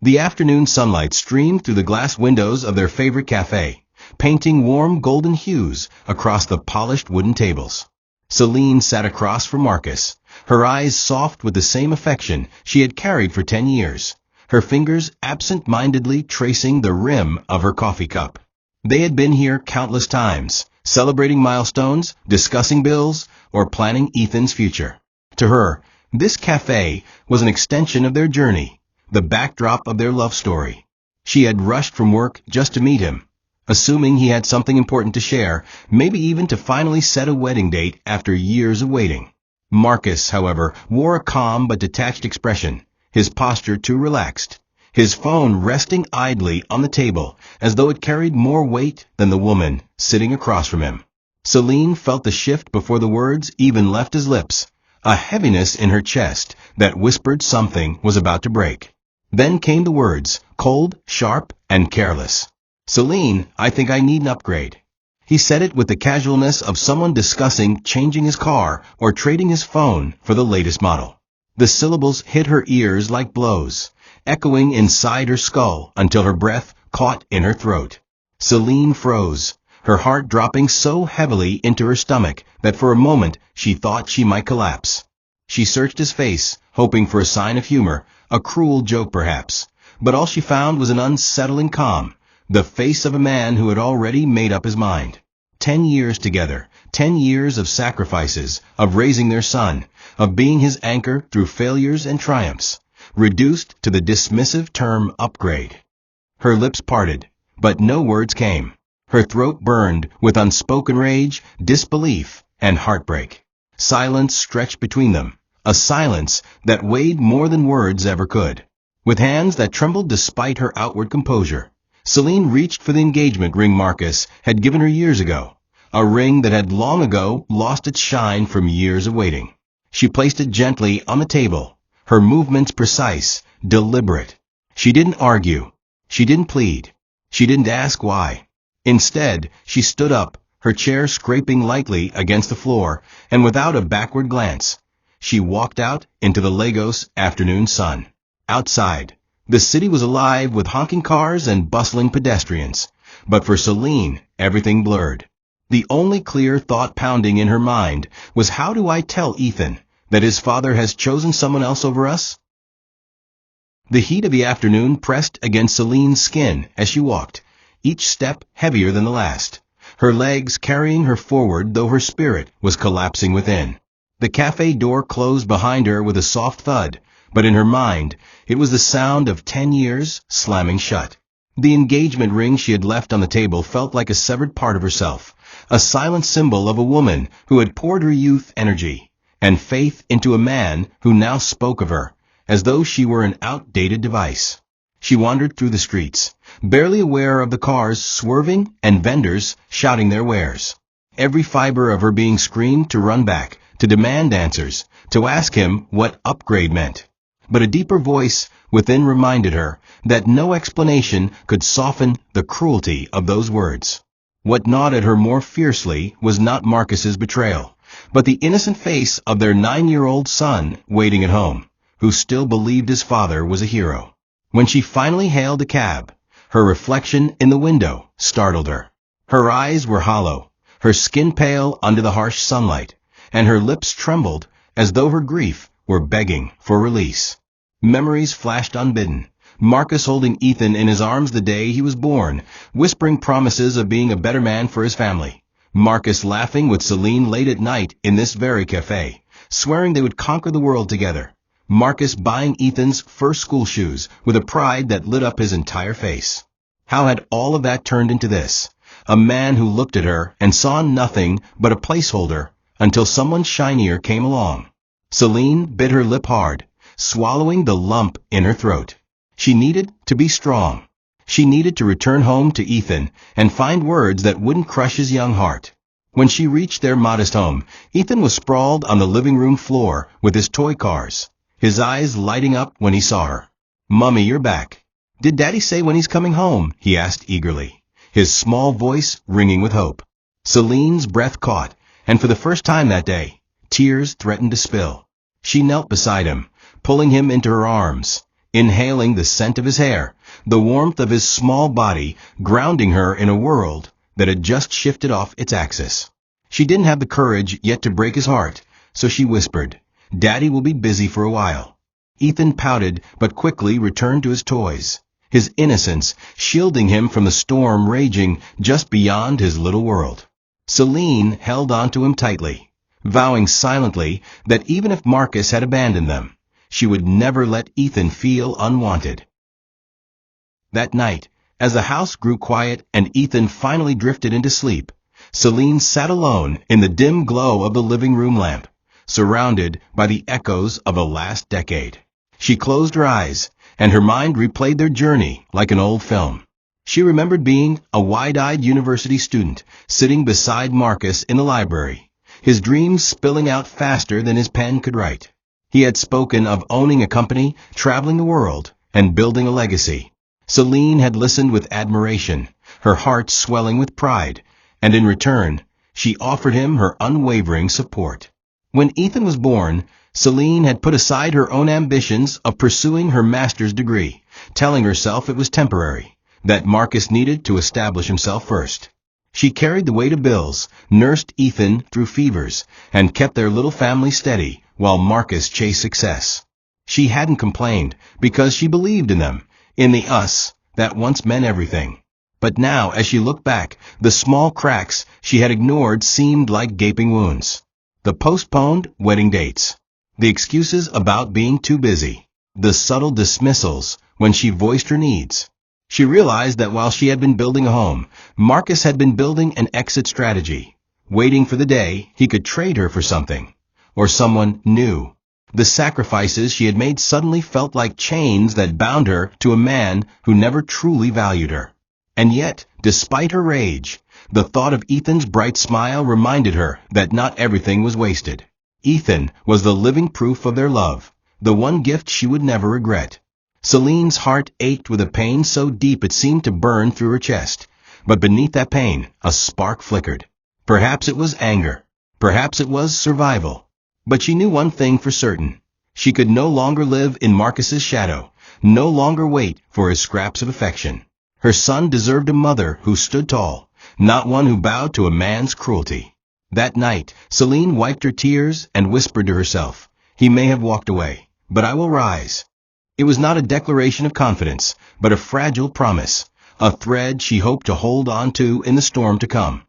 The afternoon sunlight streamed through the glass windows of their favorite cafe, painting warm golden hues across the polished wooden tables. Selene sat across from Marcus, her eyes soft with the same affection she had carried for 10 years, her fingers absent-mindedly tracing the rim of her coffee cup. They had been here countless times, celebrating milestones, discussing bills, or planning Ethan's future. To her, this cafe was an extension of their journey, the backdrop of their love story. She had rushed from work just to meet him, assuming he had something important to share, maybe even to finally set a wedding date after years of waiting. Marcus, however, wore a calm but detached expression, his posture too relaxed, his phone resting idly on the table as though it carried more weight than the woman sitting across from him. Selene felt the shift before the words even left his lips, a heaviness in her chest that whispered something was about to break. Then came the words, cold, sharp, and careless. "Selene, I think I need an upgrade." He said it with the casualness of someone discussing changing his car or trading his phone for the latest model. The syllables hit her ears like blows, echoing inside her skull until her breath caught in her throat. Selene froze, her heart dropping so heavily into her stomach that for a moment she thought she might collapse. She searched his face, hoping for a sign of humor, a cruel joke perhaps, but all she found was an unsettling calm, the face of a man who had already made up his mind. 10 years together, 10 years of sacrifices, of raising their son, of being his anchor through failures and triumphs, reduced to the dismissive term upgrade. Her lips parted, but no words came. Her throat burned with unspoken rage, disbelief, and heartbreak. Silence stretched between them, a silence that weighed more than words ever could. With hands that trembled despite her outward composure, Selene reached for the engagement ring Marcus had given her years ago, a ring that had long ago lost its shine from years of waiting. She placed it gently on the table, her movements precise, deliberate. She didn't argue. She didn't plead. She didn't ask why. Instead, she stood up, her chair scraping lightly against the floor, and without a backward glance, she walked out into the Lagos afternoon sun. Outside, the city was alive with honking cars and bustling pedestrians, but for Selene, everything blurred. The only clear thought pounding in her mind was, how do I tell Ethan that his father has chosen someone else over us? The heat of the afternoon pressed against Selene's skin as she walked, each step heavier than the last, her legs carrying her forward though her spirit was collapsing within. The cafe door closed behind her with a soft thud, but in her mind it was the sound of 10 years slamming shut. The engagement ring she had left on the table felt like a severed part of herself, a silent symbol of a woman who had poured her youth, energy, and faith into a man who now spoke of her, as though she were an outdated device. She wandered through the streets, barely aware of the cars swerving and vendors shouting their wares. Every fiber of her being screamed to run back, to demand answers, to ask him what upgrade meant. But a deeper voice within reminded her that no explanation could soften the cruelty of those words. What gnawed at her more fiercely was not Marcus's betrayal, but the innocent face of their 9-year-old son waiting at home, who still believed his father was a hero. When she finally hailed a cab, her reflection in the window startled her. Her eyes were hollow, her skin pale under the harsh sunlight, and her lips trembled as though her grief were begging for release. Memories flashed unbidden. Marcus holding Ethan in his arms the day he was born, whispering promises of being a better man for his family. Marcus laughing with Selene late at night in this very cafe, swearing they would conquer the world together. Marcus buying Ethan's first school shoes with a pride that lit up his entire face. How had all of that turned into this? A man who looked at her and saw nothing but a placeholder until someone shinier came along. Selene bit her lip hard, swallowing the lump in her throat. She needed to be strong. She needed to return home to Ethan and find words that wouldn't crush his young heart. When she reached their modest home, Ethan was sprawled on the living room floor with his toy cars, his eyes lighting up when he saw her. "Mummy, you're back. Did Daddy say when he's coming home?" he asked eagerly, his small voice ringing with hope. Selene's breath caught, and for the first time that day, tears threatened to spill. She knelt beside him, pulling him into her arms. inhaling the scent of his hair, the warmth of his small body, grounding her in a world that had just shifted off its axis. She didn't have the courage yet to break his heart, so she whispered, "Daddy will be busy for a while." Ethan pouted but quickly returned to his toys, his innocence shielding him from the storm raging just beyond his little world. Selene held onto him tightly, vowing silently that even if Marcus had abandoned them, she would never let Ethan feel unwanted. That night, as the house grew quiet and Ethan finally drifted into sleep, Selene sat alone in the dim glow of the living room lamp, surrounded by the echoes of a last decade. She closed her eyes, and her mind replayed their journey like an old film. She remembered being a wide-eyed university student, sitting beside Marcus in the library, his dreams spilling out faster than his pen could write. He had spoken of owning a company, traveling the world, and building a legacy. Selene had listened with admiration, her heart swelling with pride, and in return, she offered him her unwavering support. When Ethan was born, Selene had put aside her own ambitions of pursuing her master's degree, telling herself it was temporary, that Marcus needed to establish himself first. She carried the weight of bills, nursed Ethan through fevers, and kept their little family steady while Marcus chased success. She hadn't complained because she believed in them, in the us that once meant everything. But now, as she looked back, the small cracks she had ignored seemed like gaping wounds. The postponed wedding dates, the excuses about being too busy, the subtle dismissals when she voiced her needs. She realized that while she had been building a home, Marcus had been building an exit strategy, waiting for the day he could trade her for something, or someone new. The sacrifices she had made suddenly felt like chains that bound her to a man who never truly valued her. And yet, despite her rage, the thought of Ethan's bright smile reminded her that not everything was wasted. Ethan was the living proof of their love, the one gift she would never regret. Selene's heart ached with a pain so deep it seemed to burn through her chest, but beneath that pain, a spark flickered. Perhaps it was anger. Perhaps it was survival. But she knew one thing for certain. She could no longer live in Marcus's shadow, no longer wait for his scraps of affection. Her son deserved a mother who stood tall, not one who bowed to a man's cruelty. That night, Selene wiped her tears and whispered to herself, "He may have walked away, but I will rise." It was not a declaration of confidence, but a fragile promise, a thread she hoped to hold on to in the storm to come.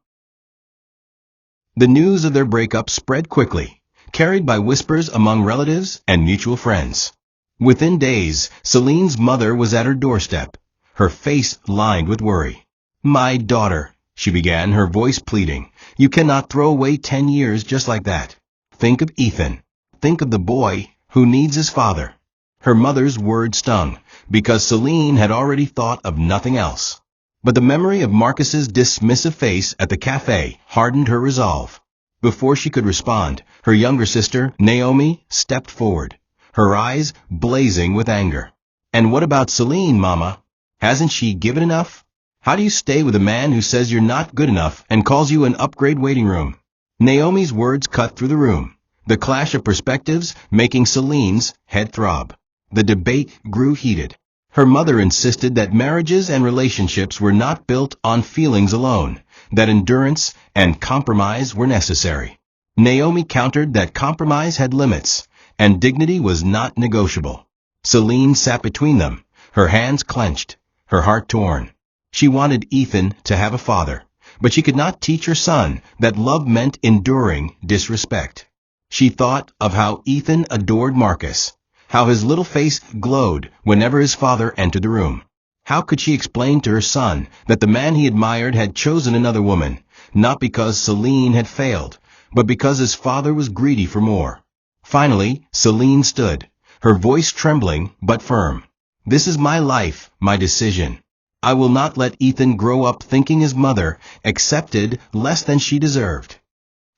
The news of their breakup spread quickly, carried by whispers among relatives and mutual friends. Within days, Selene's mother was at her doorstep, her face lined with worry. "My daughter," she began, her voice pleading, "you cannot throw away 10 years just like that. Think of Ethan. Think of the boy who needs his father." Her mother's words stung, because Selene had already thought of nothing else. But the memory of Marcus's dismissive face at the cafe hardened her resolve. Before she could respond, her younger sister, Naomi, stepped forward, her eyes blazing with anger. "And what about Selene, Mama? Hasn't she given enough? How do you stay with a man who says you're not good enough and calls you an upgrade waiting room?" Naomi's words cut through the room, the clash of perspectives making Selene's head throb. The debate grew heated. Her mother insisted that marriages and relationships were not built on feelings alone, that endurance and compromise were necessary. Naomi countered that compromise had limits, and dignity was not negotiable. Selene sat between them, her hands clenched, her heart torn. She wanted Ethan to have a father, but she could not teach her son that love meant enduring disrespect. She thought of how Ethan adored Marcus, how his little face glowed whenever his father entered the room. How could she explain to her son that the man he admired had chosen another woman, not because Selene had failed, but because his father was greedy for more? Finally, Selene stood, her voice trembling but firm. "This is my life, my decision. I will not let Ethan grow up thinking his mother accepted less than she deserved."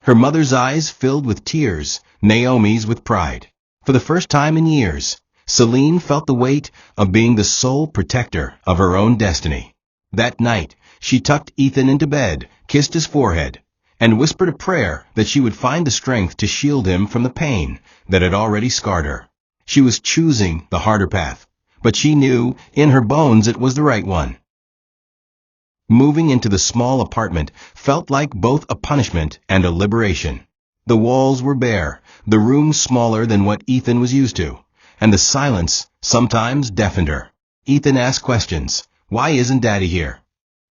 Her mother's eyes filled with tears, Naomi's with pride. For the first time in years, Selene felt the weight of being the sole protector of her own destiny. That night, she tucked Ethan into bed, kissed his forehead, and whispered a prayer that she would find the strength to shield him from the pain that had already scarred her. She was choosing the harder path, but she knew, in her bones, it was the right one. Moving into the small apartment felt like both a punishment and a liberation. The walls were bare, the room smaller than what Ethan was used to, and the silence sometimes deafened her. Ethan asked questions. Why isn't Daddy here?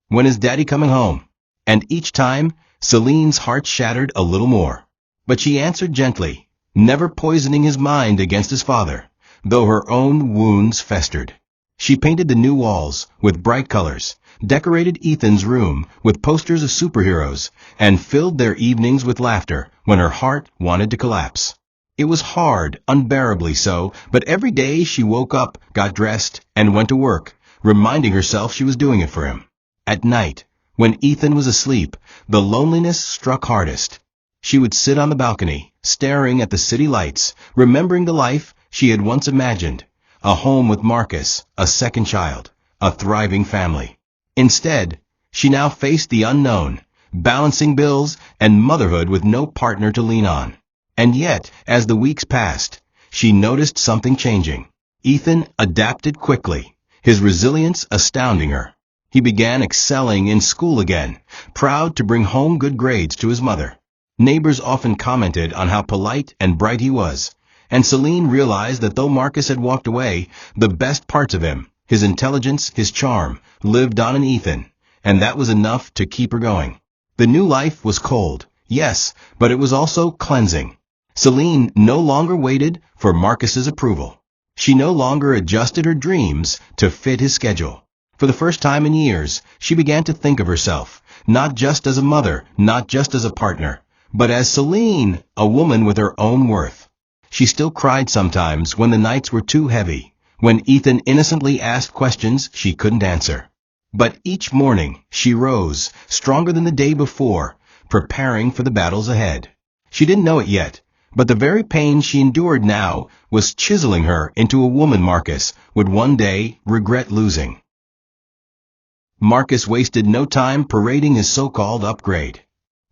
When is Daddy coming home? And each time, Selene's heart shattered a little more. But she answered gently, never poisoning his mind against his father, though her own wounds festered. She painted the new walls with bright colors, decorated Ethan's room with posters of superheroes, and filled their evenings with laughter when her heart wanted to collapse. It was hard, unbearably so, but every day she woke up, got dressed, and went to work, reminding herself she was doing it for him. At night, when Ethan was asleep, the loneliness struck hardest. She would sit on the balcony, staring at the city lights, remembering the life she had once imagined, a home with Marcus, a second child, a thriving family. Instead, she now faced the unknown, balancing bills and motherhood with no partner to lean on. And yet, as the weeks passed, she noticed something changing. Ethan adapted quickly, his resilience astounding her. He began excelling in school again, proud to bring home good grades to his mother. Neighbors often commented on how polite and bright he was, and Selene realized that though Marcus had walked away, the best parts of him, his intelligence, his charm, lived on in Ethan, and that was enough to keep her going. The new life was cold, yes, but it was also cleansing. Selene no longer waited for Marcus's approval. She no longer adjusted her dreams to fit his schedule. For the first time in years, she began to think of herself, not just as a mother, not just as a partner, but as Selene, a woman with her own worth. She still cried sometimes when the nights were too heavy, when Ethan innocently asked questions she couldn't answer. But each morning she rose, stronger than the day before, preparing for the battles ahead. She didn't know it yet, but the very pain she endured now was chiseling her into a woman Marcus would one day regret losing. Marcus wasted no time parading his so-called upgrade.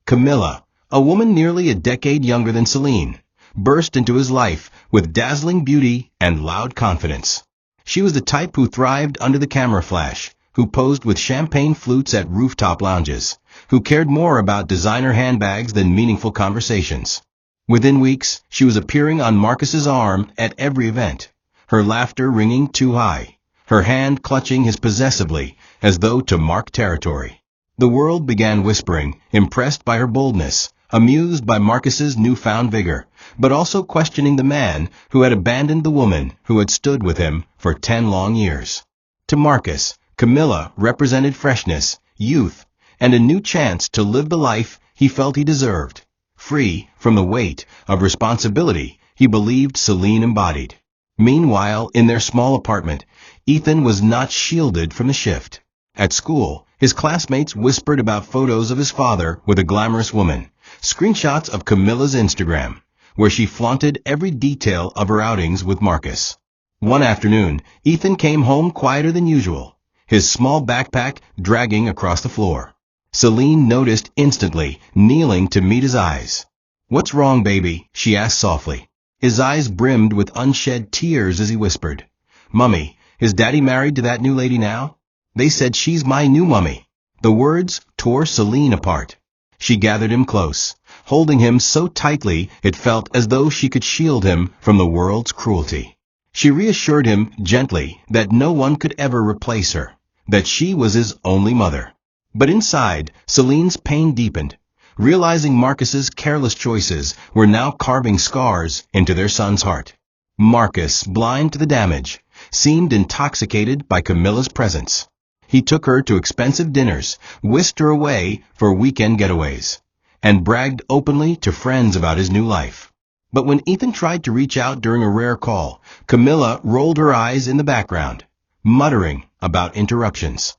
Camilla, a woman nearly a decade younger than Selene, burst into his life with dazzling beauty and loud confidence. She was the type who thrived under the camera flash, who posed with champagne flutes at rooftop lounges, who cared more about designer handbags than meaningful conversations. Within weeks, she was appearing on Marcus's arm at every event, her laughter ringing too high, her hand clutching his possessively as though to mark territory. The world began whispering, impressed by her boldness, amused by Marcus's newfound vigor, but also questioning the man who had abandoned the woman who had stood with him for 10 long years. To Marcus, Camilla represented freshness, youth, and a new chance to live the life he felt he deserved, free from the weight of responsibility he believed Selene embodied. Meanwhile, in their small apartment, Ethan was not shielded from the shift. At school, his classmates whispered about photos of his father with a glamorous woman, screenshots of Camilla's Instagram, where she flaunted every detail of her outings with Marcus. One afternoon, Ethan came home quieter than usual, his small backpack dragging across the floor. Selene noticed instantly, kneeling to meet his eyes. "What's wrong, baby?" she asked softly. His eyes brimmed with unshed tears as he whispered, "Mummy, is Daddy married to that new lady now? They said she's my new mummy." The words tore Selene apart. She gathered him close, holding him so tightly it felt as though she could shield him from the world's cruelty. She reassured him gently that no one could ever replace her, that she was his only mother. But inside, Selene's pain deepened, realizing Marcus's careless choices were now carving scars into their son's heart. Marcus, blind to the damage, seemed intoxicated by Camilla's presence. He took her to expensive dinners, whisked her away for weekend getaways, and bragged openly to friends about his new life. But when Ethan tried to reach out during a rare call, Camilla rolled her eyes in the background, muttering about interruptions.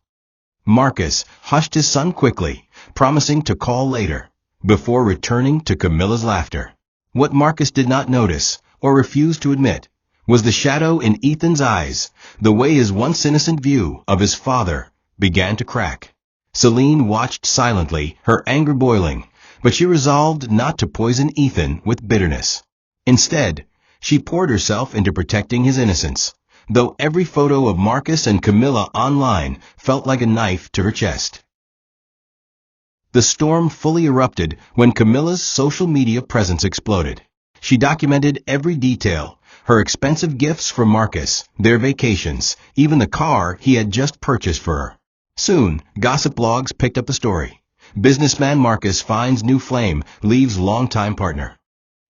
Marcus hushed his son quickly, promising to call later, before returning to Camilla's laughter. What Marcus did not notice, or refuse to admit, was the shadow in Ethan's eyes, the way his once innocent view of his father began to crack. Selene watched silently, her anger boiling, but she resolved not to poison Ethan with bitterness. Instead, she poured herself into protecting his innocence, though every photo of Marcus and Camilla online felt like a knife to her chest. The storm fully erupted when Camilla's social media presence exploded. She documented every detail, her expensive gifts for Marcus, their vacations, even the car he had just purchased for her. Soon, gossip blogs picked up the story. Businessman Marcus finds new flame, leaves longtime partner.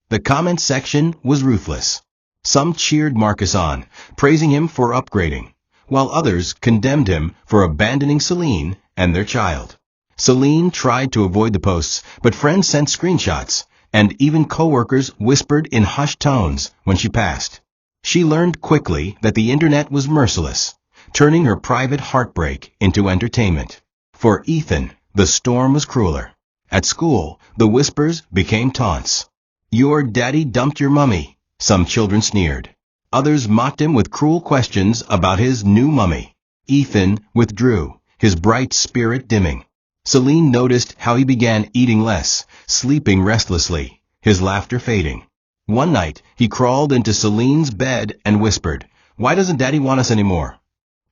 The comment section was ruthless. Some cheered Marcus on, praising him for upgrading, while others condemned him for abandoning Selene and their child. Selene tried to avoid the posts, but friends sent screenshots, and even coworkers whispered in hushed tones when she passed. She learned quickly that the internet was merciless, turning her private heartbreak into entertainment. For Ethan, the storm was crueler. At school, the whispers became taunts. "Your daddy dumped your mummy," some children sneered. Others mocked him with cruel questions about his new mummy. Ethan withdrew, his bright spirit dimming. Selene noticed how he began eating less, sleeping restlessly, his laughter fading. One night, he crawled into Selene's bed and whispered, "Why doesn't Daddy want us anymore?"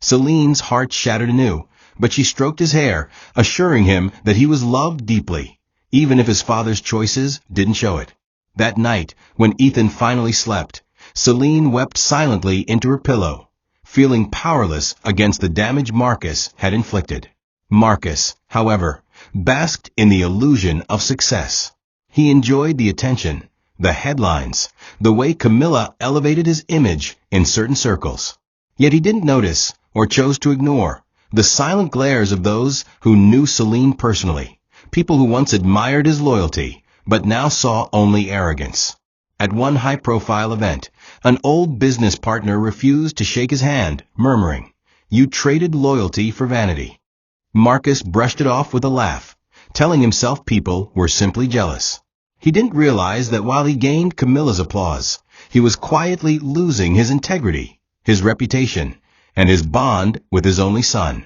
Selene's heart shattered anew, but she stroked his hair, assuring him that he was loved deeply, even if his father's choices didn't show it. That night, when Ethan finally slept, Selene wept silently into her pillow, feeling powerless against the damage Marcus had inflicted. Marcus, however, basked in the illusion of success. He enjoyed the attention, the headlines, the way Camilla elevated his image in certain circles. Yet he didn't notice, or chose to ignore, the silent glares of those who knew Selene personally, people who once admired his loyalty, but now saw only arrogance. At one high-profile event, an old business partner refused to shake his hand, murmuring, "You traded loyalty for vanity." Marcus brushed it off with a laugh, telling himself people were simply jealous. He didn't realize that while he gained Camilla's applause, he was quietly losing his integrity, his reputation, and his bond with his only son.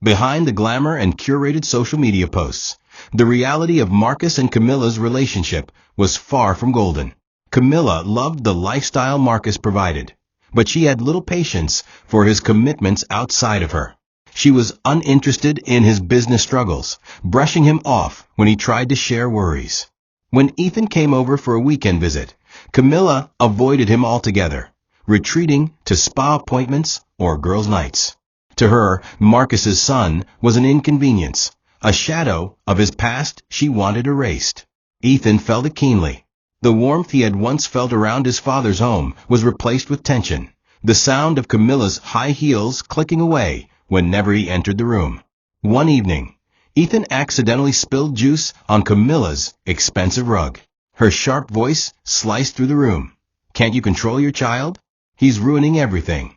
Behind the glamour and curated social media posts, the reality of Marcus and Camilla's relationship was far from golden. Camilla loved the lifestyle Marcus provided, but she had little patience for his commitments outside of her. She was uninterested in his business struggles, brushing him off when he tried to share worries. When Ethan came over for a weekend visit, Camilla avoided him altogether, retreating to spa appointments or girls' nights. To her, Marcus's son was an inconvenience, a shadow of his past she wanted erased. Ethan felt it keenly. The warmth he had once felt around his father's home was replaced with tension, the sound of Camilla's high heels clicking away whenever he entered the room. One evening, Ethan accidentally spilled juice on Camilla's expensive rug. Her sharp voice sliced through the room. "Can't you control your child? He's ruining everything."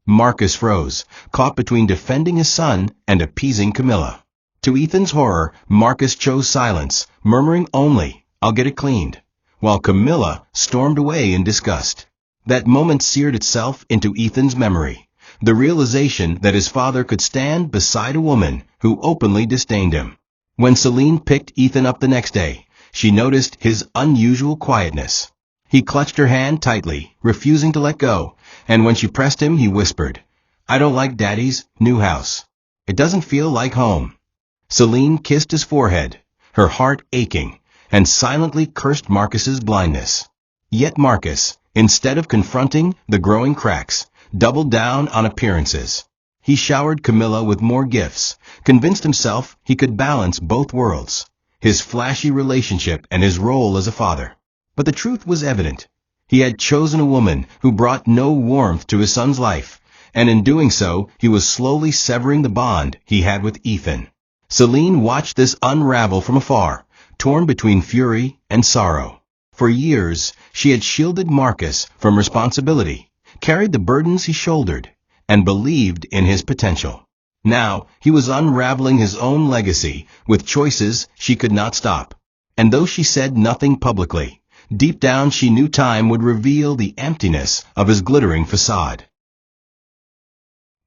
Marcus froze, caught between defending his son and appeasing Camilla. To Ethan's horror, Marcus chose silence, murmuring only, "I'll get it cleaned," while Camilla stormed away in disgust. That moment seared itself into Ethan's memory. The realization that his father could stand beside a woman who openly disdained him. When Selene picked Ethan up the next day, she noticed his unusual quietness. He clutched her hand tightly, refusing to let go, and when she pressed him, he whispered, "I don't like Daddy's new house. It doesn't feel like home." Selene kissed his forehead, her heart aching, and silently cursed Marcus's blindness. Yet Marcus, instead of confronting the growing cracks, doubled down on appearances. He showered Camilla with more gifts, convinced himself he could balance both worlds, his flashy relationship and his role as a father. But the truth was evident. He had chosen a woman who brought no warmth to his son's life, and in doing so, he was slowly severing the bond he had with Ethan. Selene watched this unravel from afar, torn between fury and sorrow. For years, she had shielded Marcus from responsibility, carried the burdens he shouldered, and believed in his potential. Now, he was unraveling his own legacy with choices she could not stop. And though she said nothing publicly, deep down she knew time would reveal the emptiness of his glittering facade.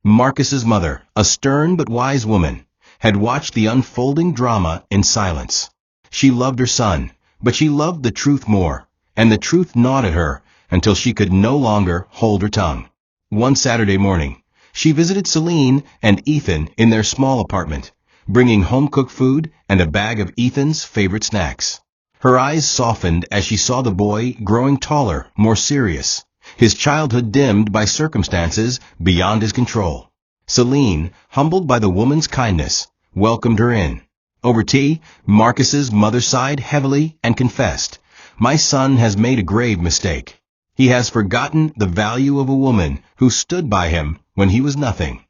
Marcus's mother, a stern but wise woman, had watched the unfolding drama in silence. She loved her son, but she loved the truth more, and the truth gnawed at her until she could no longer hold her tongue. One Saturday morning, she visited Selene and Ethan in their small apartment, bringing home-cooked food and a bag of Ethan's favorite snacks. Her eyes softened as she saw the boy growing taller, more serious, his childhood dimmed by circumstances beyond his control. Selene, humbled by the woman's kindness, welcomed her in. Over tea, Marcus's mother sighed heavily and confessed, "My son has made a grave mistake. He has forgotten the value of a woman who stood by him when he was nothing."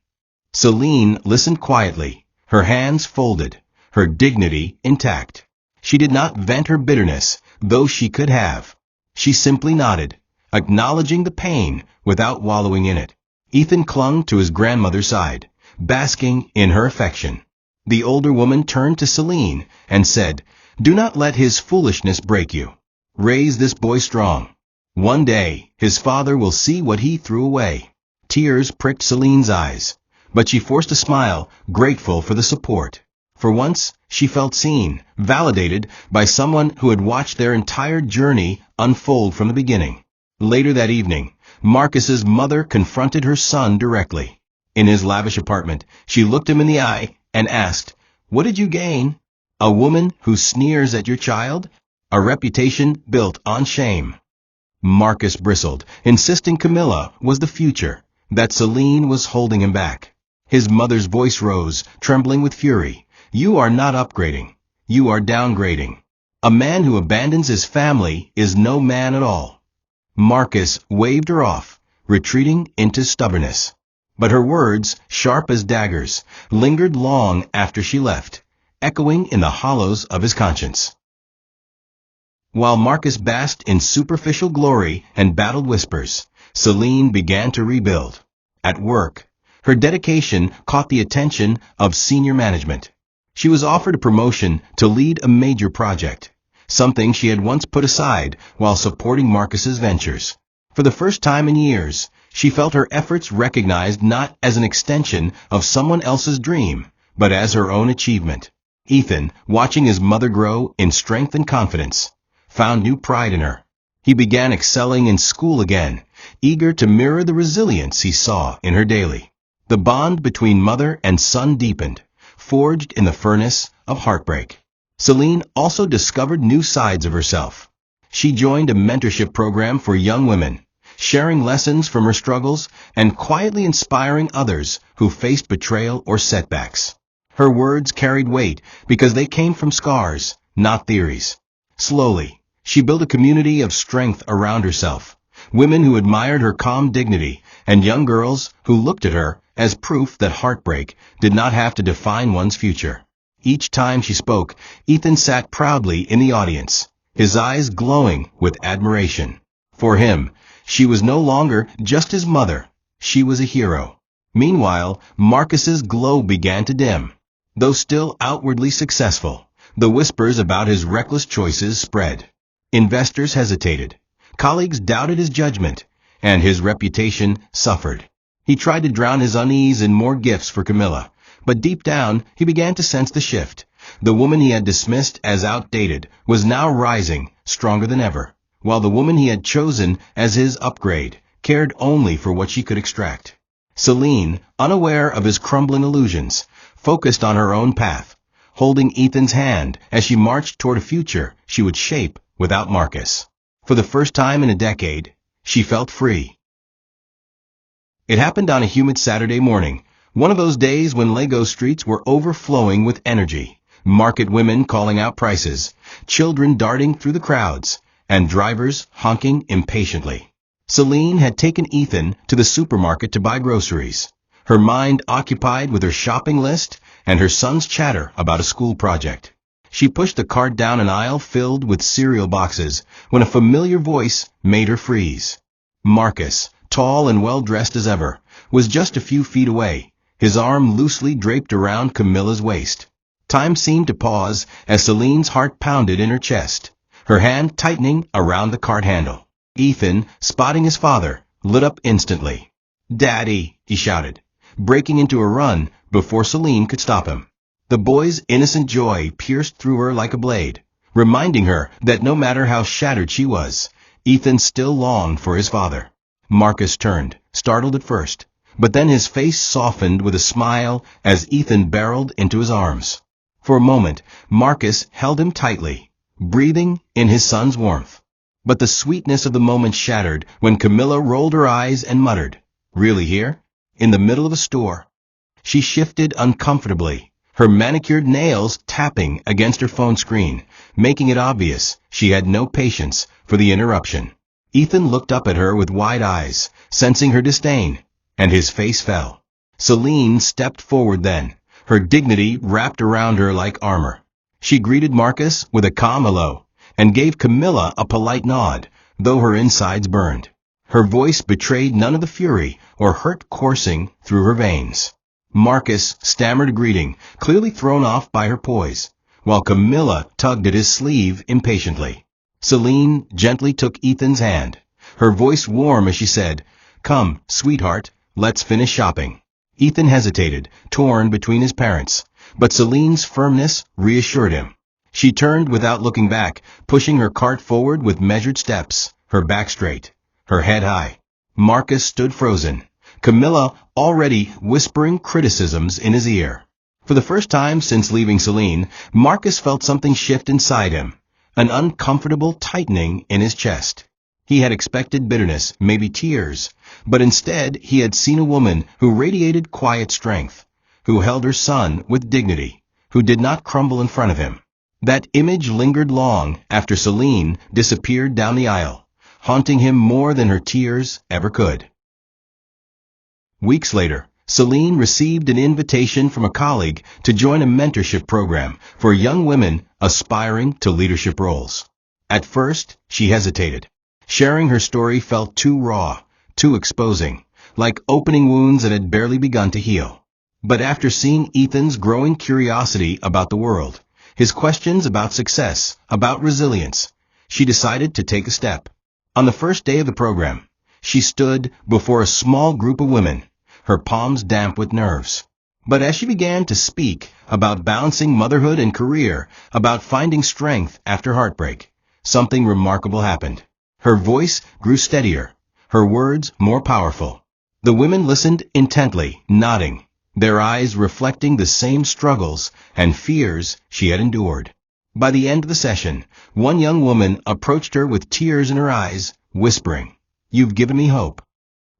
Selene listened quietly, her hands folded, her dignity intact. She did not vent her bitterness, though she could have. She simply nodded, acknowledging the pain without wallowing in it. Ethan clung to his grandmother's side, basking in her affection. The older woman turned to Selene and said, "Do not let his foolishness break you. Raise this boy strong. One day, his father will see what he threw away." Tears pricked Selene's eyes, but she forced a smile, grateful for the support. For once, she felt seen, validated by someone who had watched their entire journey unfold from the beginning. Later that evening, Marcus's mother confronted her son directly. In his lavish apartment, she looked him in the eye and asked, "What did you gain? A woman who sneers at your child? A reputation built on shame." Marcus bristled, insisting Camilla was the future, that Selene was holding him back. His mother's voice rose, trembling with fury. "You are not upgrading. You are downgrading. A man who abandons his family is no man at all." Marcus waved her off, retreating into stubbornness. But her words, sharp as daggers, lingered long after she left, echoing in the hollows of his conscience. While Marcus basked in superficial glory and battled whispers, Selene began to rebuild. At work, her dedication caught the attention of senior management. She was offered a promotion to lead a major project, something she had once put aside while supporting Marcus's ventures. For the first time in years, she felt her efforts recognized not as an extension of someone else's dream, but as her own achievement. Ethan, watching his mother grow in strength and confidence, found new pride in her. He began excelling in school again, eager to mirror the resilience he saw in her daily. The bond between mother and son deepened, forged in the furnace of heartbreak. Selene also discovered new sides of herself. She joined a mentorship program for young women, sharing lessons from her struggles and quietly inspiring others who faced betrayal or setbacks. Her words carried weight because they came from scars, not theories. Slowly, she built a community of strength around herself, women who admired her calm dignity, and young girls who looked at her as proof that heartbreak did not have to define one's future. Each time she spoke, Ethan sat proudly in the audience, his eyes glowing with admiration. For him, she was no longer just his mother, she was a hero. Meanwhile, Marcus's glow began to dim. Though still outwardly successful, the whispers about his reckless choices spread. Investors hesitated, colleagues doubted his judgment, and his reputation suffered. He tried to drown his unease in more gifts for Camilla, but deep down he began to sense the shift. The woman he had dismissed as outdated was now rising, stronger than ever, while the woman he had chosen as his upgrade cared only for what she could extract. Selene, unaware of his crumbling illusions, focused on her own path, holding Ethan's hand as she marched toward a future she would shape without Marcus. For the first time in a decade, she felt free. It happened on a humid Saturday morning, one of those days when Lagos streets were overflowing with energy, market women calling out prices, children darting through the crowds, and drivers honking impatiently. Selene had taken Ethan to the supermarket to buy groceries, her mind occupied with her shopping list and her son's chatter about a school project. She pushed the cart down an aisle filled with cereal boxes when a familiar voice made her freeze. Marcus, tall and well-dressed as ever, was just a few feet away, his arm loosely draped around Camilla's waist. Time seemed to pause as Selene's heart pounded in her chest, her hand tightening around the cart handle. Ethan, spotting his father, lit up instantly. "Daddy!" he shouted, breaking into a run before Selene could stop him. The boy's innocent joy pierced through her like a blade, reminding her that no matter how shattered she was, Ethan still longed for his father. Marcus turned, startled at first, but then his face softened with a smile as Ethan barreled into his arms. For a moment, Marcus held him tightly, breathing in his son's warmth. But the sweetness of the moment shattered when Camilla rolled her eyes and muttered, "Really here? In the middle of a store?" She shifted uncomfortably, her manicured nails tapping against her phone screen, making it obvious she had no patience for the interruption. Ethan looked up at her with wide eyes, sensing her disdain, and his face fell. Selene stepped forward then, her dignity wrapped around her like armor. She greeted Marcus with a calm hello, and gave Camilla a polite nod, though her insides burned. Her voice betrayed none of the fury or hurt coursing through her veins. Marcus stammered a greeting, clearly thrown off by her poise, while Camilla tugged at his sleeve impatiently. Selene gently took Ethan's hand, her voice warm as she said, "Come, sweetheart, let's finish shopping." Ethan hesitated, torn between his parents, but Selene's firmness reassured him. She turned without looking back, pushing her cart forward with measured steps, her back straight, her head high. Marcus stood frozen, Camilla already whispering criticisms in his ear. For the first time since leaving Selene, Marcus felt something shift inside him, an uncomfortable tightening in his chest. He had expected bitterness, maybe tears, but instead he had seen a woman who radiated quiet strength, who held her son with dignity, who did not crumble in front of him. That image lingered long after Selene disappeared down the aisle, haunting him more than her tears ever could. Weeks later, Selene received an invitation from a colleague to join a mentorship program for young women aspiring to leadership roles. At first, she hesitated. Sharing her story felt too raw, too exposing, like opening wounds that had barely begun to heal. But after seeing Ethan's growing curiosity about the world, his questions about success, about resilience, she decided to take a step. On the first day of the program, she stood before a small group of women, her palms damp with nerves. But as she began to speak about balancing motherhood and career, about finding strength after heartbreak, something remarkable happened. Her voice grew steadier, her words more powerful. The women listened intently, nodding, their eyes reflecting the same struggles and fears she had endured. By the end of the session, one young woman approached her with tears in her eyes, whispering, "You've given me hope."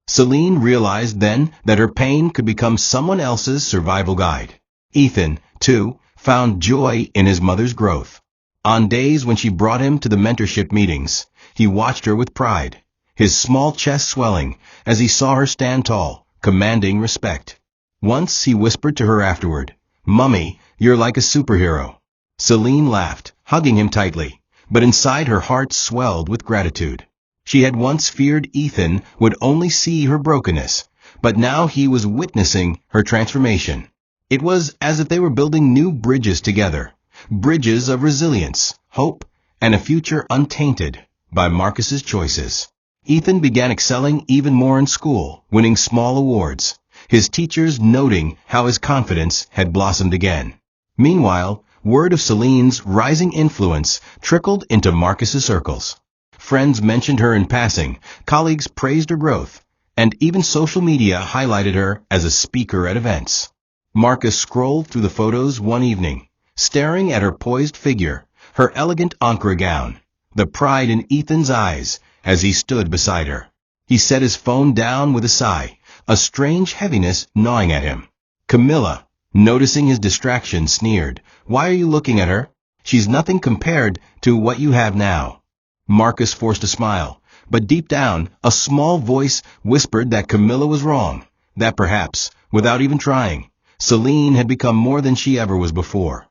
Selene realized then that her pain could become someone else's survival guide. Ethan, too, found joy in his mother's growth. On days when she brought him to the mentorship meetings, he watched her with pride, his small chest swelling as he saw her stand tall, commanding respect. Once he whispered to her afterward, "Mummy, you're like a superhero." Selene laughed, hugging him tightly, but inside her heart swelled with gratitude. She had once feared Ethan would only see her brokenness, but now he was witnessing her transformation. It was as if they were building new bridges together, bridges of resilience, hope, and a future untainted by Marcus's choices. Ethan began excelling even more in school, winning small awards, his teachers noting how his confidence had blossomed again. Meanwhile, word of Selene's rising influence trickled into Marcus's circles. Friends mentioned her in passing, colleagues praised her growth, and even social media highlighted her as a speaker at events. Marcus scrolled through the photos one evening, staring at her poised figure, her elegant ochre gown, the pride in Ethan's eyes as he stood beside her. He set his phone down with a sigh, a strange heaviness gnawing at him. Camilla, noticing his distraction, sneered, "Why are you looking at her? She's nothing compared to what you have now." Marcus forced a smile, but deep down, a small voice whispered that Camilla was wrong, that perhaps, without even trying, Selene had become more than she ever was before.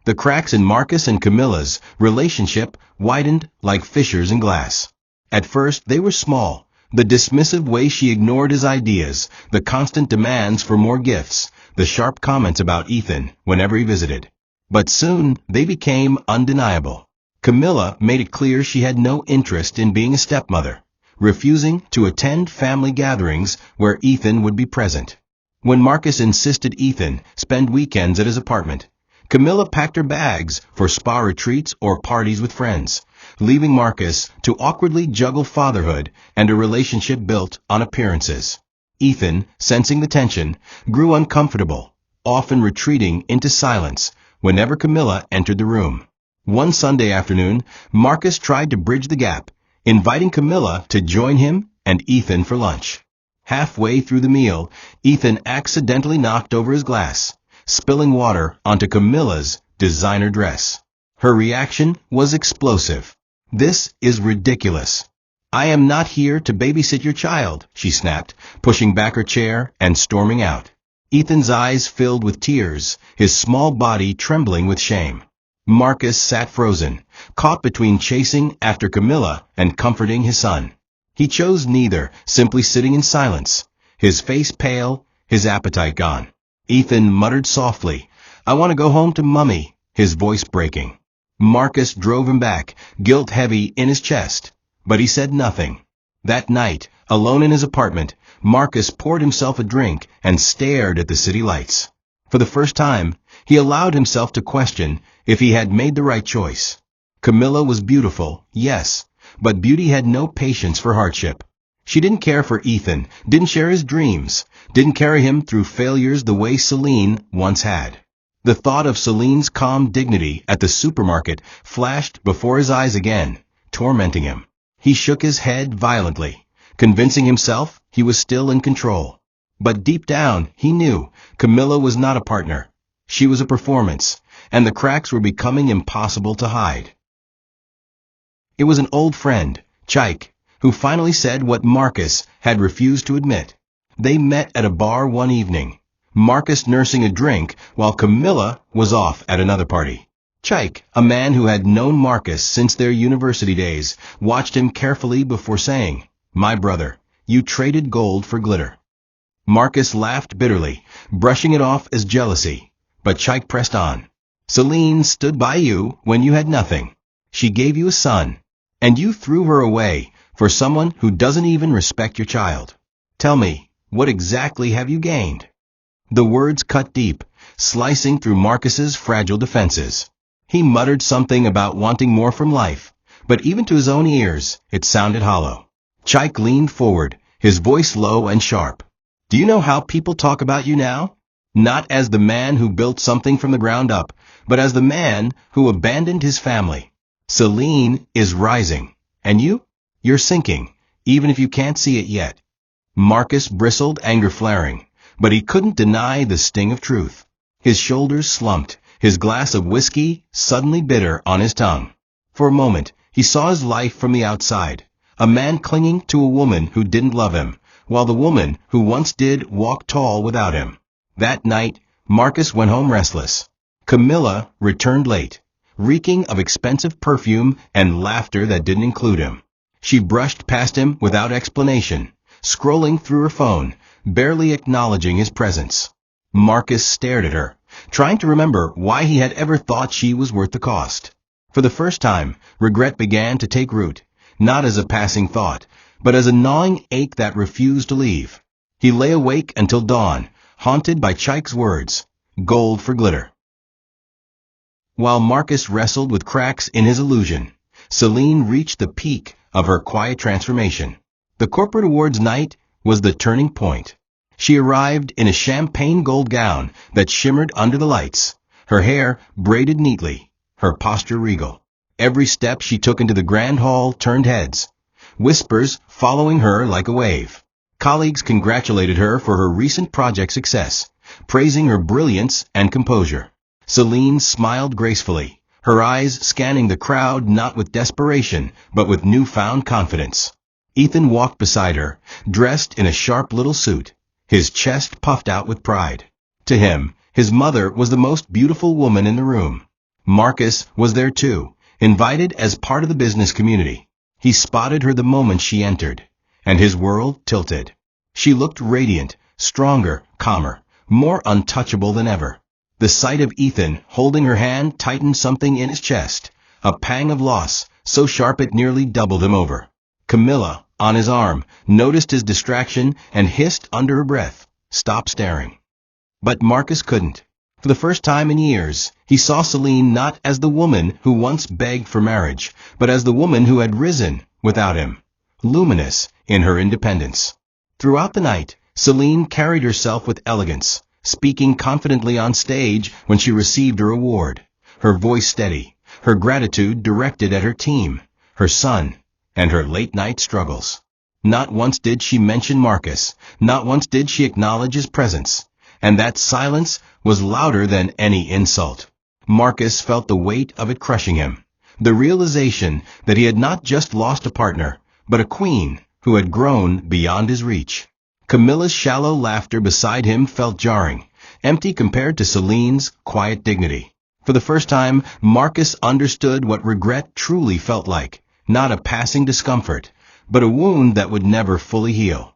The cracks in Marcus and Camilla's relationship widened like fissures in glass. At first they were small, the dismissive way she ignored his ideas, the constant demands for more gifts, the sharp comments about Ethan whenever he visited. But soon they became undeniable. Camilla made it clear she had no interest in being a stepmother, refusing to attend family gatherings where Ethan would be present. When Marcus insisted Ethan spend weekends at his apartment, Camilla packed her bags for spa retreats or parties with friends, leaving Marcus to awkwardly juggle fatherhood and a relationship built on appearances. Ethan, sensing the tension, grew uncomfortable, often retreating into silence whenever Camilla entered the room. One Sunday afternoon, Marcus tried to bridge the gap, inviting Camilla to join him and Ethan for lunch. Halfway through the meal, Ethan accidentally knocked over his glass, spilling water onto Camilla's designer dress. Her reaction was explosive. "This is ridiculous. I am not here to babysit your child," she snapped, pushing back her chair and storming out. Ethan's eyes filled with tears, his small body trembling with shame. Marcus sat frozen, caught between chasing after Camilla and comforting his son. He chose neither, simply sitting in silence, his face pale, his appetite gone. Ethan muttered softly, "I want to go home to Mummy," his voice breaking. Marcus drove him back, guilt heavy in his chest, but he said nothing. That night, alone in his apartment, Marcus poured himself a drink and stared at the city lights. For the first time, he allowed himself to question if he had made the right choice. Camilla was beautiful, yes, but beauty had no patience for hardship. She didn't care for Ethan, didn't share his dreams, didn't carry him through failures the way Selene once had. The thought of Selene's calm dignity at the supermarket flashed before his eyes again, tormenting him. He shook his head violently, convincing himself he was still in control. But deep down, he knew Camilla was not a partner. She was a performance, and the cracks were becoming impossible to hide. It was an old friend, Chike, who finally said what Marcus had refused to admit. They met at a bar one evening, Marcus nursing a drink while Camilla was off at another party. Chike, a man who had known Marcus since their university days, watched him carefully before saying, "My brother, you traded gold for glitter." Marcus laughed bitterly, brushing it off as jealousy, but Chike pressed on. "Selene stood by you when you had nothing. She gave you a son, and you threw her away for someone who doesn't even respect your child. Tell me, what exactly have you gained?" The words cut deep, slicing through Marcus's fragile defenses. He muttered something about wanting more from life, but even to his own ears, it sounded hollow. Chike leaned forward, his voice low and sharp. "Do you know how people talk about you now? Not as the man who built something from the ground up, but as the man who abandoned his family. Selene is rising, and you're sinking, even if you can't see it yet." Marcus bristled, anger flaring, but he couldn't deny the sting of truth. His shoulders slumped, his glass of whiskey suddenly bitter on his tongue. For a moment, he saw his life from the outside, a man clinging to a woman who didn't love him, while the woman who once did walked tall without him. That night, Marcus went home restless. Camilla returned late, reeking of expensive perfume and laughter that didn't include him. She brushed past him without explanation, scrolling through her phone, barely acknowledging his presence. Marcus stared at her, trying to remember why he had ever thought she was worth the cost. For the first time, regret began to take root, not as a passing thought, but as a gnawing ache that refused to leave. He lay awake until dawn, haunted by Chike's words, "Gold for glitter." While Marcus wrestled with cracks in his illusion, Selene reached the peak of her quiet transformation. The corporate awards night was the turning point. She arrived in a champagne gold gown that shimmered under the lights, her hair braided neatly, her posture regal. Every step she took into the grand hall turned heads, whispers following her like a wave. Colleagues congratulated her for her recent project success, praising her brilliance and composure. Selene smiled gracefully, her eyes scanning the crowd not with desperation, but with newfound confidence. Ethan walked beside her, dressed in a sharp little suit, his chest puffed out with pride. To him, his mother was the most beautiful woman in the room. Marcus was there too, invited as part of the business community. He spotted her the moment she entered, and his world tilted. She looked radiant, stronger, calmer, more untouchable than ever. The sight of Ethan holding her hand tightened something in his chest, a pang of loss, so sharp it nearly doubled him over. Camilla, on his arm, noticed his distraction and hissed under her breath, "Stop staring." But Marcus couldn't. For the first time in years, he saw Selene not as the woman who once begged for marriage, but as the woman who had risen without him, luminous in her independence. Throughout the night, Selene carried herself with elegance, speaking confidently on stage when she received her award, her voice steady, her gratitude directed at her team, her son, and her late-night struggles. Not once did she mention Marcus, not once did she acknowledge his presence, and that silence was louder than any insult. Marcus felt the weight of it crushing him, the realization that he had not just lost a partner, but a queen who had grown beyond his reach. Camilla's shallow laughter beside him felt jarring, empty compared to Selene's quiet dignity. For the first time, Marcus understood what regret truly felt like, not a passing discomfort, but a wound that would never fully heal.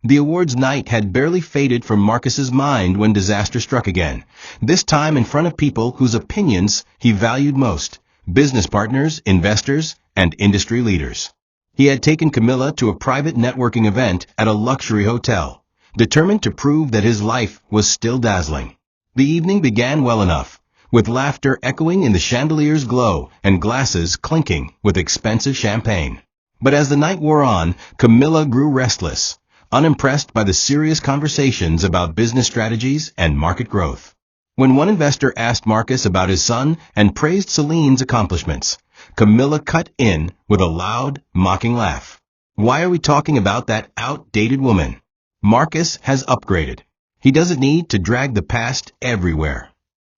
The awards night had barely faded from Marcus's mind when disaster struck again, this time in front of people whose opinions he valued most, business partners, investors, and industry leaders. He had taken Camilla to a private networking event at a luxury hotel, determined to prove that his life was still dazzling. The evening began well enough, with laughter echoing in the chandelier's glow and glasses clinking with expensive champagne. But as the night wore on, Camilla grew restless, unimpressed by the serious conversations about business strategies and market growth. When one investor asked Marcus about his son and praised Selene's accomplishments, Camilla cut in with a loud, mocking laugh. "Why are we talking about that outdated woman? Marcus has upgraded. He doesn't need to drag the past everywhere."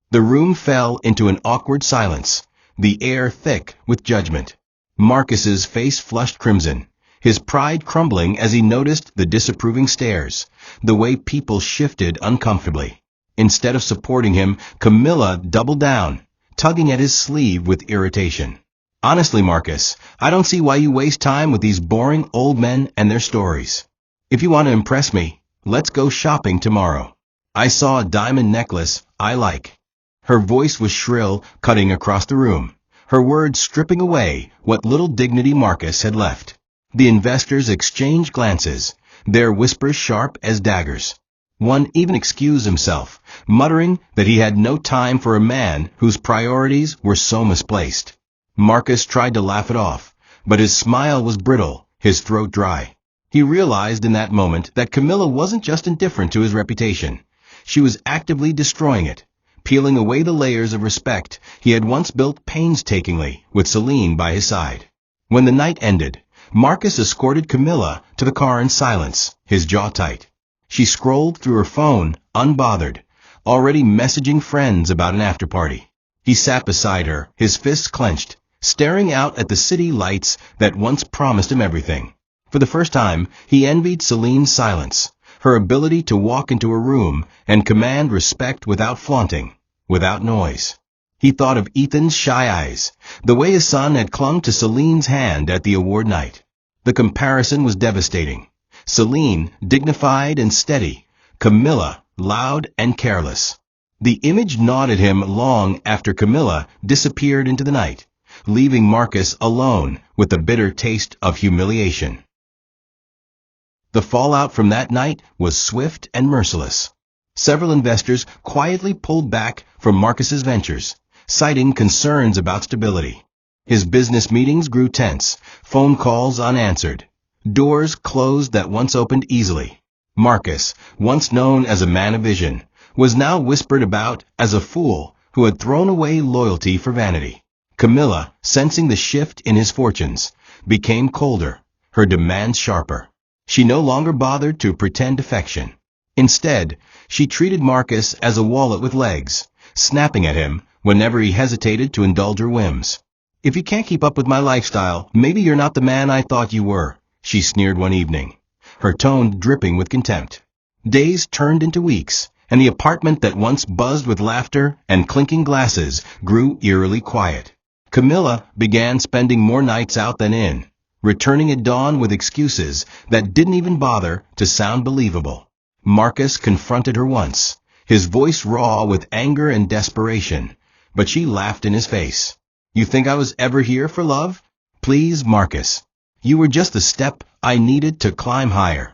The room fell into an awkward silence, the air thick with judgment. Marcus's face flushed crimson, his pride crumbling as he noticed the disapproving stares, the way people shifted uncomfortably. Instead of supporting him, Camilla doubled down, tugging at his sleeve with irritation. "Honestly, Marcus, I don't see why you waste time with these boring old men and their stories. If you want to impress me, let's go shopping tomorrow. I saw a diamond necklace I like." Her voice was shrill, cutting across the room, her words stripping away what little dignity Marcus had left. The investors exchanged glances, their whispers sharp as daggers. One even excused himself, muttering that he had no time for a man whose priorities were so misplaced. Marcus tried to laugh it off, but his smile was brittle, his throat dry. He realized in that moment that Camilla wasn't just indifferent to his reputation. She was actively destroying it, peeling away the layers of respect he had once built painstakingly with Selene by his side. When the night ended, Marcus escorted Camilla to the car in silence, his jaw tight. She scrolled through her phone, unbothered, already messaging friends about an after-party. He sat beside her, his fists clenched, staring out at the city lights that once promised him everything. For the first time, he envied Selene's silence, her ability to walk into a room and command respect without flaunting, without noise. He thought of Ethan's shy eyes, the way his son had clung to Selene's hand at the award night. The comparison was devastating. Selene, dignified and steady, Camilla, loud and careless. The image gnawed at him long after Camilla disappeared into the night, leaving Marcus alone with the bitter taste of humiliation. The fallout from that night was swift and merciless. Several investors quietly pulled back from Marcus's ventures, citing concerns about stability. His business meetings grew tense, phone calls unanswered, doors closed that once opened easily. Marcus, once known as a man of vision, was now whispered about as a fool who had thrown away loyalty for vanity. Camilla, sensing the shift in his fortunes, became colder, her demands sharper. She no longer bothered to pretend affection. Instead, she treated Marcus as a wallet with legs, snapping at him whenever he hesitated to indulge her whims. "If you can't keep up with my lifestyle, maybe you're not the man I thought you were," she sneered one evening, her tone dripping with contempt. Days turned into weeks, and the apartment that once buzzed with laughter and clinking glasses grew eerily quiet. Camilla began spending more nights out than in, returning at dawn with excuses that didn't even bother to sound believable. Marcus confronted her once, his voice raw with anger and desperation, but she laughed in his face. "You think I was ever here for love? Please, Marcus. You were just the step I needed to climb higher."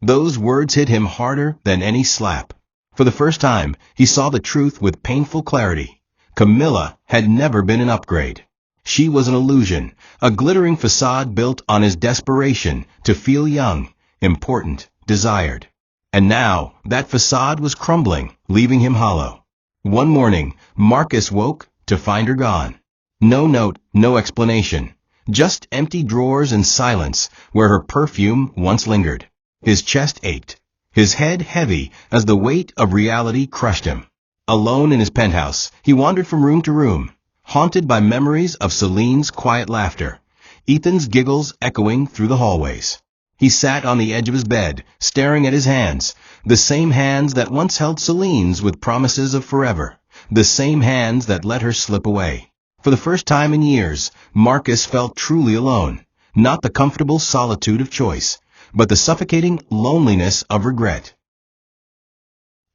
Those words hit him harder than any slap. For the first time, he saw the truth with painful clarity. Camilla had never been an upgrade. She was an illusion, a glittering facade built on his desperation to feel young, important, desired. And now, that facade was crumbling, leaving him hollow. One morning, Marcus woke to find her gone. No note, no explanation. Just empty drawers and silence where her perfume once lingered. His chest ached, his head heavy as the weight of reality crushed him. Alone in his penthouse, he wandered from room to room, haunted by memories of Selene's quiet laughter, Ethan's giggles echoing through the hallways. He sat on the edge of his bed, staring at his hands, the same hands that once held Selene's with promises of forever, the same hands that let her slip away. For the first time in years, Marcus felt truly alone, not the comfortable solitude of choice, but the suffocating loneliness of regret.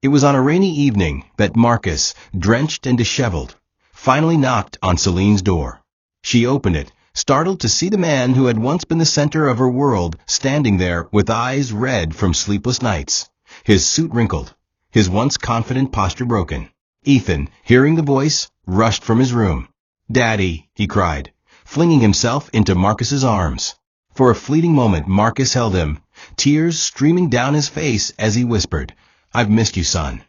It was on a rainy evening that Marcus, drenched and disheveled, finally knocked on Selene's door. She opened it, startled to see the man who had once been the center of her world standing there with eyes red from sleepless nights, his suit wrinkled, his once confident posture broken. Ethan, hearing the voice, rushed from his room. "Daddy," he cried, flinging himself into Marcus's arms. For a fleeting moment Marcus held him, tears streaming down his face as he whispered, "I've missed you, son."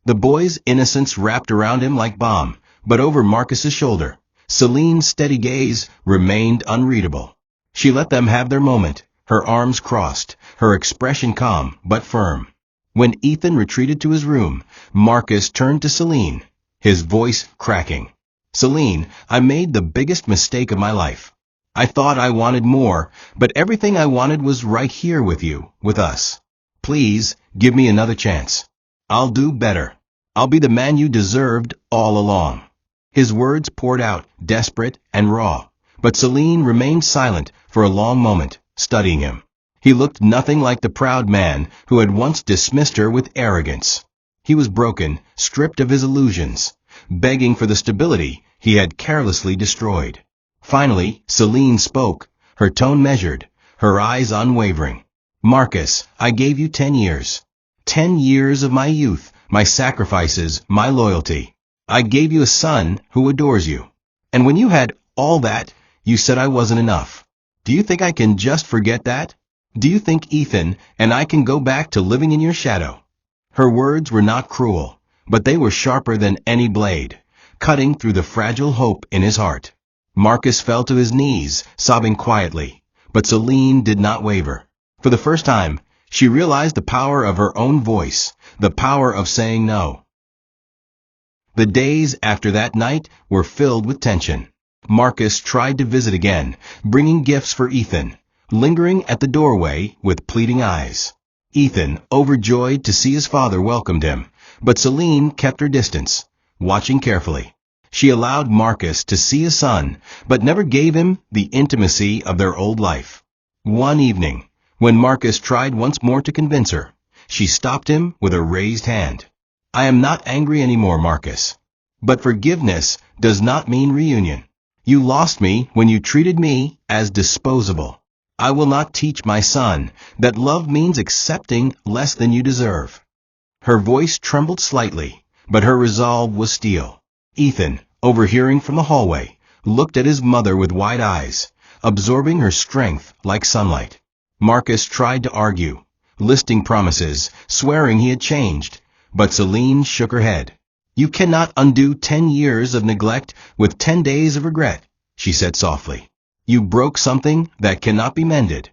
The boy's innocence wrapped around him like balm, but over Marcus's shoulder, Selene's steady gaze remained unreadable. She let them have their moment, her arms crossed, her expression calm but firm. When Ethan retreated to his room, Marcus turned to Selene, his voice cracking. "Selene, I made the biggest mistake of my life. I thought I wanted more, but everything I wanted was right here with you, with us. Please, give me another chance. I'll do better. I'll be the man you deserved all along." His words poured out, desperate and raw, but Selene remained silent for a long moment, studying him. He looked nothing like the proud man who had once dismissed her with arrogance. He was broken, stripped of his illusions, begging for the stability he had carelessly destroyed. Finally, Selene spoke, her tone measured, her eyes unwavering. "Marcus, I gave you 10 years. 10 years of my youth, my sacrifices, my loyalty. I gave you a son who adores you. And when you had all that, you said I wasn't enough. Do you think I can just forget that? Do you think Ethan and I can go back to living in your shadow?" Her words were not cruel, but they were sharper than any blade, cutting through the fragile hope in his heart. Marcus fell to his knees, sobbing quietly, but Selene did not waver. For the first time, she realized the power of her own voice, the power of saying no. The days after that night were filled with tension. Marcus tried to visit again, bringing gifts for Ethan, lingering at the doorway with pleading eyes. Ethan, overjoyed to see his father, welcomed him, but Selene kept her distance, watching carefully. She allowed Marcus to see his son, but never gave him the intimacy of their old life. One evening, when Marcus tried once more to convince her, she stopped him with a raised hand. "I am not angry anymore, Marcus. But forgiveness does not mean reunion. You lost me when you treated me as disposable. I will not teach my son that love means accepting less than you deserve." Her voice trembled slightly, but her resolve was steel. Ethan, overhearing from the hallway, looked at his mother with wide eyes, absorbing her strength like sunlight. Marcus tried to argue, listing promises, swearing he had changed, but Selene shook her head. "You cannot undo 10 years of neglect with 10 days of regret," she said softly. "You broke something that cannot be mended."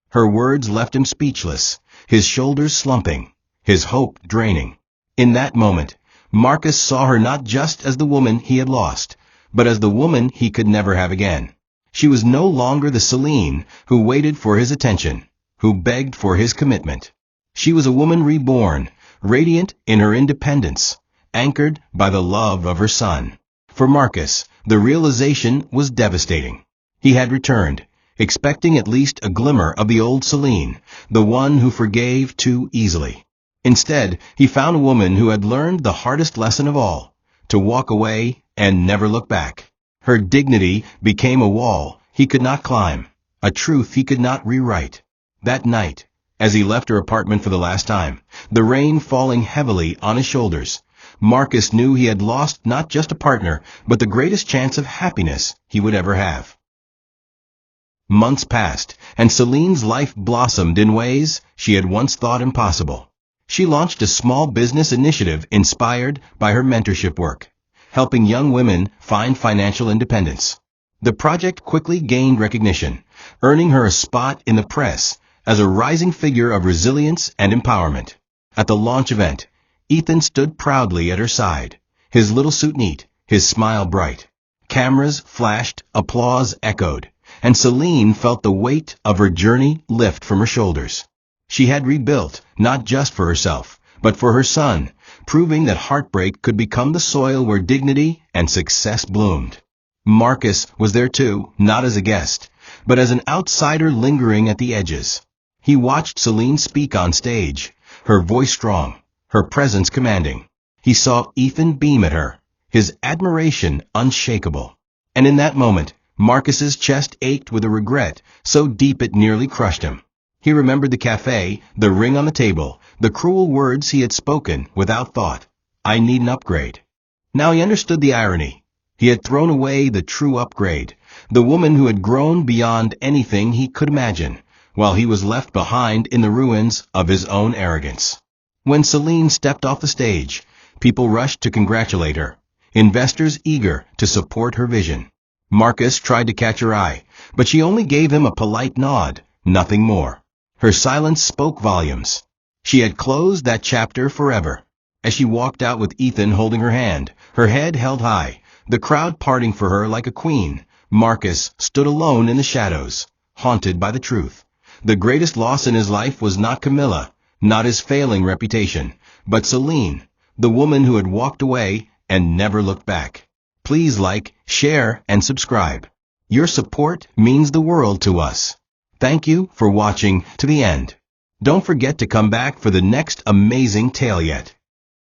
Her words left him speechless, his shoulders slumping, his hope draining. In that moment, Marcus saw her not just as the woman he had lost, but as the woman he could never have again. She was no longer the Selene who waited for his attention, who begged for his commitment. She was a woman reborn, radiant in her independence, anchored by the love of her son. For Marcus, the realization was devastating. He had returned, expecting at least a glimmer of the old Selene, the one who forgave too easily. Instead, he found a woman who had learned the hardest lesson of all, to walk away and never look back. Her dignity became a wall he could not climb, a truth he could not rewrite. That night, as he left her apartment for the last time, the rain falling heavily on his shoulders. Marcus knew he had lost not just a partner, but the greatest chance of happiness he would ever have. Months passed, and Selene's life blossomed in ways she had once thought impossible. She launched a small business initiative inspired by her mentorship work, helping young women find financial independence. The project quickly gained recognition, earning her a spot in the press as a rising figure of resilience and empowerment. At the launch event, Ethan stood proudly at her side, his little suit neat, his smile bright. Cameras flashed, applause echoed, and Selene felt the weight of her journey lift from her shoulders. She had rebuilt, not just for herself, but for her son, proving that heartbreak could become the soil where dignity and success bloomed. Marcus was there too, not as a guest, but as an outsider lingering at the edges. He watched Selene speak on stage, her voice strong, her presence commanding. He saw Ethan beam at her, his admiration unshakable. And in that moment, Marcus's chest ached with a regret so deep it nearly crushed him. He remembered the cafe, the ring on the table, the cruel words he had spoken without thought. I need an upgrade. Now he understood the irony. He had thrown away the true upgrade, the woman who had grown beyond anything he could imagine, while he was left behind in the ruins of his own arrogance. When Selene stepped off the stage, people rushed to congratulate her, investors eager to support her vision. Marcus tried to catch her eye, but she only gave him a polite nod, nothing more. Her silence spoke volumes. She had closed that chapter forever. As she walked out with Ethan holding her hand, her head held high, the crowd parting for her like a queen, Marcus stood alone in the shadows, haunted by the truth. The greatest loss in his life was not Camilla, not his failing reputation, but Selene, the woman who had walked away and never looked back. Please like, share, and subscribe. Your support means the world to us. Thank you for watching to the end. Don't forget to come back for the next amazing tale yet.